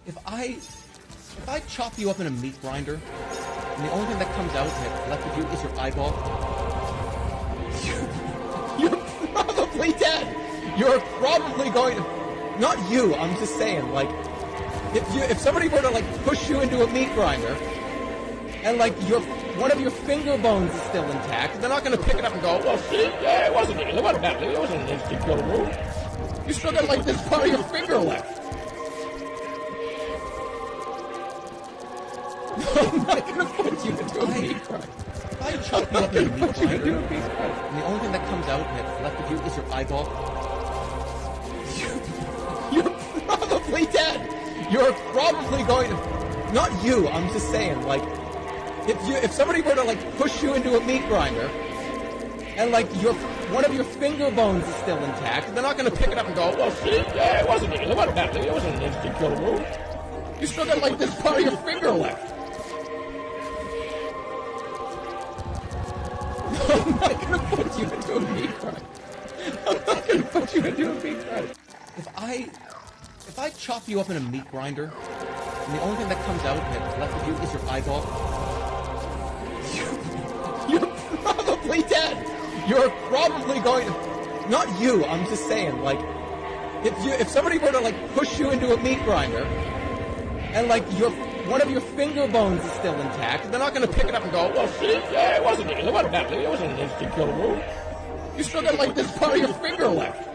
If I chop you up in a meat grinder, and the only thing that comes out that's left of you is your eyeball, you're probably dead. You're probably going to, not you, I'm just saying, like, if somebody were to, like, push you into a meat grinder, and, like, one of your finger bones is still intact, they're not going to pick it up and go, well, see, yeah, it wasn't an instant kill move. You still got, like, this part of your finger left. I'm not gonna put you into a meat grinder. If I chop you up in a meat grinder, and the only thing that comes out that's left of you is your eyeball, you're probably dead. You're probably going to, not you, I'm just saying, like, if somebody were to, like, push you into a meat grinder, and, like, one of your finger bones is still intact, they're not gonna pick it up and go, well, see, yeah, it wasn't an instant kill move. You still got, like, this part of your finger left. I'm not gonna put you into a meat grinder. I'm not gonna put you into a meat grinder. If I chop you up in a meat grinder, and the only thing that comes out that's left of you is your eyeball, you're probably dead. You're probably going to, not you, I'm just saying, like, if somebody were to, like, push you into a meat grinder, and, like, one of your finger bones is still intact, they're not going to pick it up and go, well, see, yeah, it wasn't an instant kill move. You still got, like, this part of your finger left.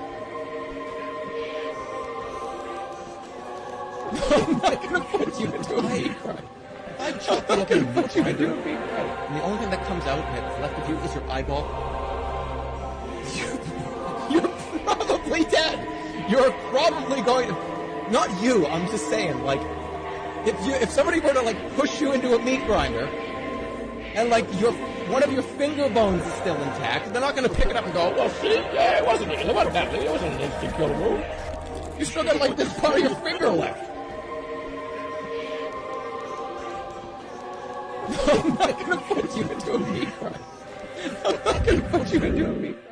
I'm not going to put you into a meat grinder. If I chop you up in a meat grinder, and the only thing that comes out that's left of you is your eyeball, you're probably dead. You're probably going to, not you, I'm just saying, like, if somebody were to, like, push you into a meat grinder, and, like, one of your finger bones is still intact, they're not going to pick it up and go, well, see, yeah, it wasn't an instant kill move. You still got, like, this part of your finger left. I'm not going to put you into a meat grinder. I'm not going to put you into a meat grinder.